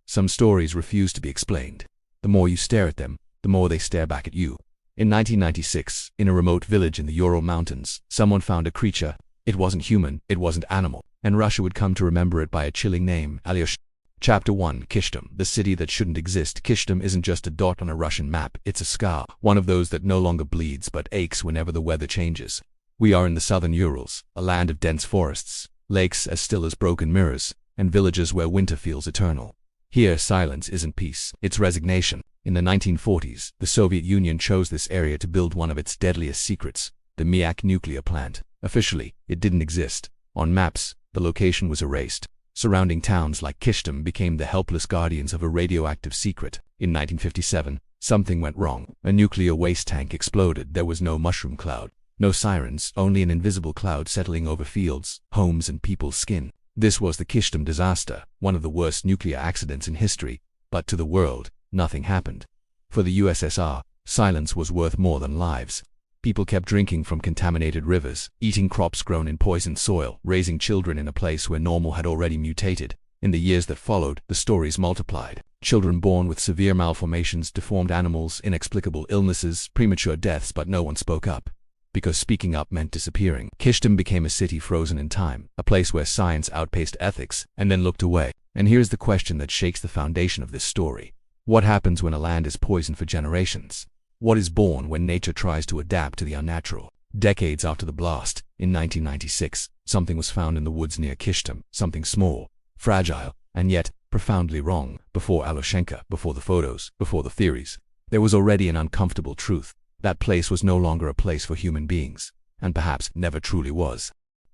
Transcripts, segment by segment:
Some stories refuse to be explained. The more you stare at them, the more they stare back at you. In 1996, in a remote village in the Ural Mountains, someone found a creature. It wasn't human, it wasn't animal, and Russia would come to remember it by a chilling name, Alyoshenka. Chapter 1. Kyshtym, the city that shouldn't exist. Kyshtym isn't just a dot on a Russian map, it's a scar, one of those that no longer bleeds but aches whenever the weather changes. We are in the southern Urals, a land of dense forests, lakes as still as broken mirrors, and villages where winter feels eternal. Here, silence isn't peace, it's resignation. In the 1940s, the Soviet Union chose this area to build one of its deadliest secrets, the Mayak nuclear plant. Officially, it didn't exist. On maps, the location was erased. Surrounding towns like Kyshtym became the helpless guardians of a radioactive secret. In 1957, something went wrong. A nuclear waste tank exploded. There was no mushroom cloud, no sirens, only an invisible cloud settling over fields, homes, and people's skin. This was the Kyshtym disaster, one of the worst nuclear accidents in history, but to the world, nothing happened. For the USSR, silence was worth more than lives. People kept drinking from contaminated rivers, eating crops grown in poisoned soil, raising children in a place where normal had already mutated. In the years that followed, the stories multiplied. Children born with severe malformations, deformed animals, inexplicable illnesses, premature deaths, but no one spoke up. Because speaking up meant disappearing. Kyshtym became a city frozen in time, a place where science outpaced ethics, and then looked away. And here's the question that shakes the foundation of this story. What happens when a land is poisoned for generations? What is born when nature tries to adapt to the unnatural? Decades after the blast, in 1996, something was found in the woods near Kyshtym, something small, fragile, and yet profoundly wrong. Before Alyoshenka, before the photos, before the theories, there was already an uncomfortable truth. That place was no longer a place for human beings, and perhaps never truly was.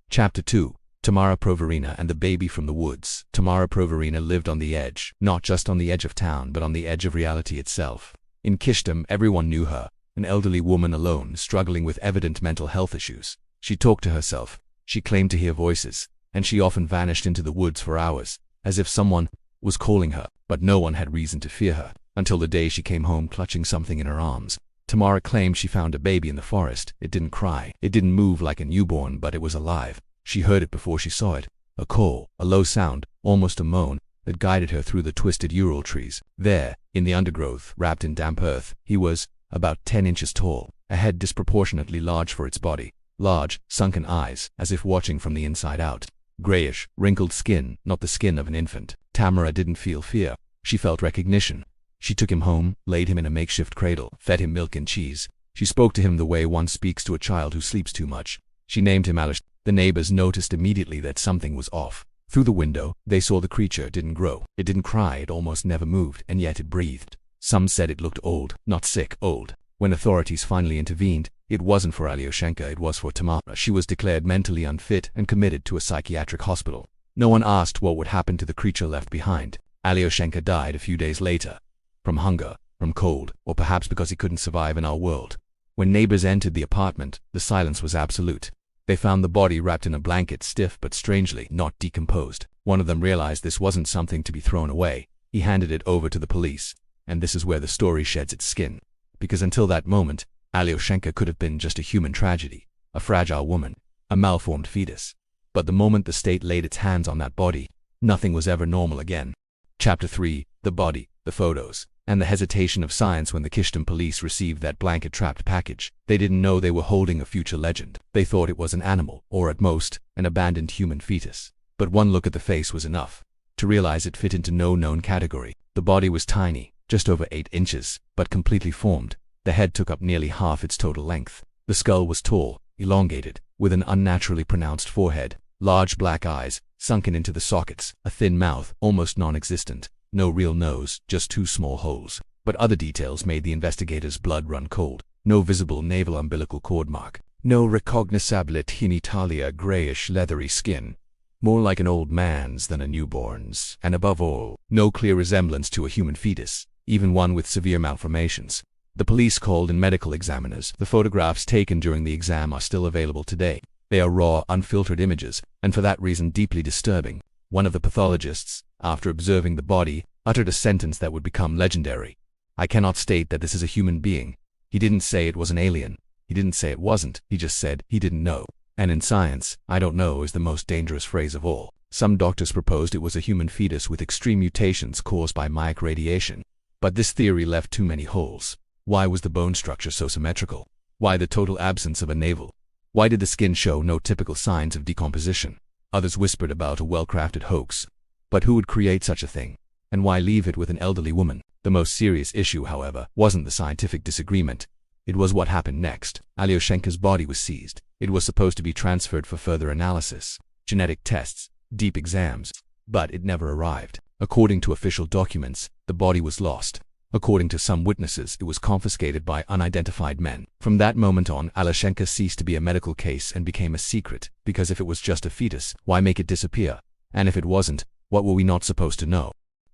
Chapter 2. Tamara Prosvirina and the baby from the woods. Tamara Prosvirina lived on the edge, not just on the edge of town, but on the edge of reality itself. In Kyshtym, everyone knew her, an elderly woman alone, struggling with evident mental health issues. She talked to herself, she claimed to hear voices, and she often vanished into the woods for hours, as if someone was calling her, but no one had reason to fear her, until the day she came home clutching something in her arms. Tamara claimed she found a baby in the forest. It didn't cry, it didn't move like a newborn, but it was alive. She heard it before she saw it, a call, a low sound, almost a moan, that guided her through the twisted Ural trees. There, in the undergrowth, wrapped in damp earth, he was, about 10 inches tall, a head disproportionately large for its body, large, sunken eyes, as if watching from the inside out, grayish, wrinkled skin, not the skin of an infant. Tamara didn't feel fear, she felt recognition. She took him home, laid him in a makeshift cradle, fed him milk and cheese. She spoke to him the way one speaks to a child who sleeps too much. She named him Alyoshenka. The neighbors noticed immediately that something was off. Through the window, they saw the creature didn't grow. It didn't cry, it almost never moved, and yet it breathed. Some said it looked old, not sick, old. When authorities finally intervened, it wasn't for Alyoshenka, it was for Tamara. She was declared mentally unfit and committed to a psychiatric hospital. No one asked what would happen to the creature left behind. Alyoshenka died a few days later. From hunger, from cold, or perhaps because he couldn't survive in our world. When neighbors entered the apartment, the silence was absolute. They found the body wrapped in a blanket, stiff but strangely not decomposed. One of them realized this wasn't something to be thrown away. He handed it over to the police. And this is where the story sheds its skin. Because until that moment, Alyoshenka could have been just a human tragedy, a fragile woman, a malformed fetus. But the moment the state laid its hands on that body, nothing was ever normal again. Chapter 3. The body, the photos, and the hesitation of science. When the Kyshtym police received that blanket-trapped package, they didn't know they were holding a future legend. They thought it was an animal, or at most, an abandoned human fetus. But one look at the face was enough to realize it fit into no known category. The body was tiny, just over 8 inches, but completely formed. The head took up nearly half its total length. The skull was tall, elongated, with an unnaturally pronounced forehead, large black eyes, sunken into the sockets, a thin mouth, almost non-existent. No real nose, just 2 small holes. But other details made the investigators' blood run cold. No visible navel umbilical cord mark. No recognizable genitalia, grayish, leathery skin. More like an old man's than a newborn's. And above all, no clear resemblance to a human fetus, even one with severe malformations. The police called in medical examiners. The photographs taken during the exam are still available today. They are raw, unfiltered images, and for that reason deeply disturbing. One of the pathologists, after observing the body, uttered a sentence that would become legendary. "I cannot state that this is a human being." He didn't say it was an alien. He didn't say it wasn't. He just said he didn't know. And in science, "I don't know" is the most dangerous phrase of all. Some doctors proposed it was a human fetus with extreme mutations caused by Mayak radiation. But this theory left too many holes. Why was the bone structure so symmetrical? Why the total absence of a navel? Why did the skin show no typical signs of decomposition? Others whispered about a well-crafted hoax. But who would create such a thing? And why leave it with an elderly woman? The most serious issue, however, wasn't the scientific disagreement. It was what happened next. Alyoshenka's body was seized. It was supposed to be transferred for further analysis, genetic tests, deep exams. But it never arrived. According to official documents, the body was lost. According to some witnesses, it was confiscated by unidentified men. From that moment on, Alyoshenka ceased to be a medical case and became a secret, because if it was just a fetus, why make it disappear? And if it wasn't, what were we not supposed to know?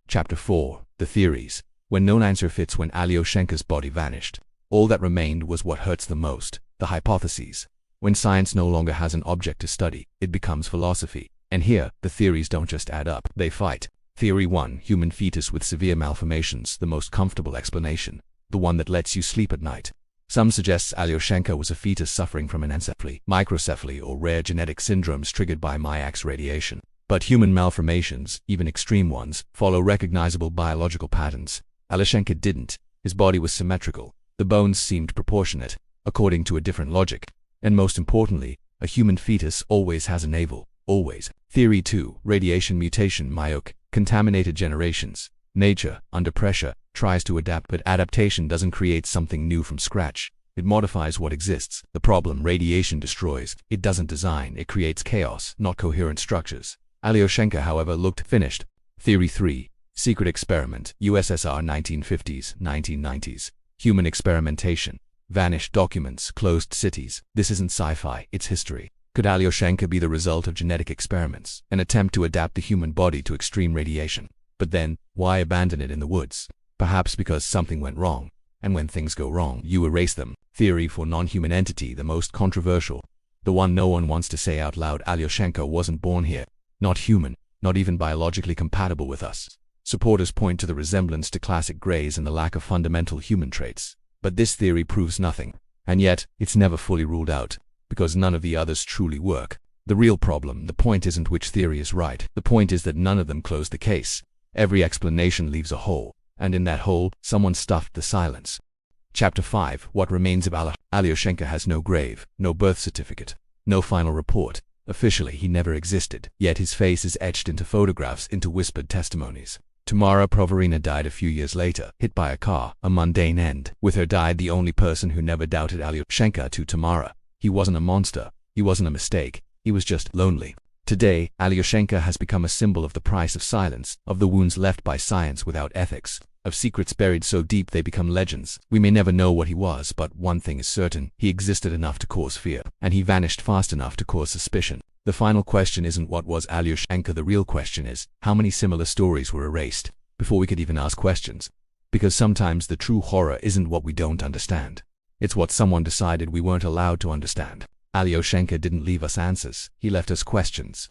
Chapter 4. The Theories. When no answer fits when Alyoshenka's body vanished, all that remained was what hurts the most, the hypotheses. When science no longer has an object to study, it becomes philosophy. And here, the theories don't just add up, they fight. Theory 1. Human fetus with severe malformations, the most comfortable explanation, the one that lets you sleep at night. Some suggest Alyoshenka was a fetus suffering from anencephaly, microcephaly, or rare genetic syndromes triggered by Mayak's radiation. But human malformations, even extreme ones, follow recognizable biological patterns. Alyoshenka didn't. His body was symmetrical. The bones seemed proportionate, according to a different logic. And most importantly, a human fetus always has a navel. Always. Theory 2. Radiation mutation. Mayak. Contaminated generations. Nature, under pressure, tries to adapt, but adaptation doesn't create something new from scratch. It modifies what exists. The problem: radiation destroys. It doesn't design. It creates chaos, not coherent structures. Alyoshenka, however, looked finished. Theory 3. Secret experiment. USSR 1950s, 1990s. Human experimentation. Vanished documents, closed cities. This isn't sci-fi, it's history. Could Alyoshenka be the result of genetic experiments, an attempt to adapt the human body to extreme radiation? But then, why abandon it in the woods? Perhaps because something went wrong. And when things go wrong, you erase them. Theory 4. Non-human entity, the most controversial. The one no one wants to say out loud. Alyoshenka wasn't born here. Not human, not even biologically compatible with us. Supporters point to the resemblance to classic greys and the lack of fundamental human traits. But this theory proves nothing. And yet, it's never fully ruled out, because none of the others truly work. The real problem, the point isn't which theory is right. The point is that none of them close the case. Every explanation leaves a hole, and in that hole, someone stuffed the silence. Chapter 5. What remains of Alyoshenka has no grave, no birth certificate, no final report. Officially, he never existed, yet his face is etched into photographs, into whispered testimonies. Tamara Prosvirina died a few years later, hit by a car, a mundane end. With her died the only person who never doubted Alyoshenka. To Tamara, he wasn't a monster, he wasn't a mistake, he was just lonely. Today, Alyoshenka has become a symbol of the price of silence, of the wounds left by science without ethics, of secrets buried so deep they become legends. We may never know what he was, but one thing is certain: he existed enough to cause fear, and he vanished fast enough to cause suspicion. The final question isn't what was Alyoshenka, the real question is, how many similar stories were erased before we could even ask questions? Because sometimes the true horror isn't what we don't understand. It's what someone decided we weren't allowed to understand. Alyoshenka didn't leave us answers, he left us questions.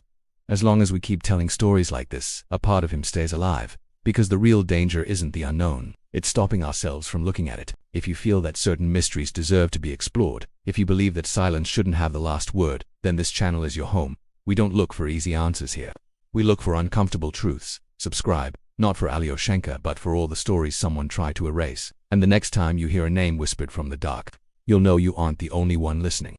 As long as we keep telling stories like this, a part of him stays alive. Because the real danger isn't the unknown, it's stopping ourselves from looking at it. If you feel that certain mysteries deserve to be explored, if you believe that silence shouldn't have the last word, then this channel is your home. We don't look for easy answers here. We look for uncomfortable truths. Subscribe, not for Alyoshenka, but for all the stories someone tried to erase. And the next time you hear a name whispered from the dark, you'll know you aren't the only one listening.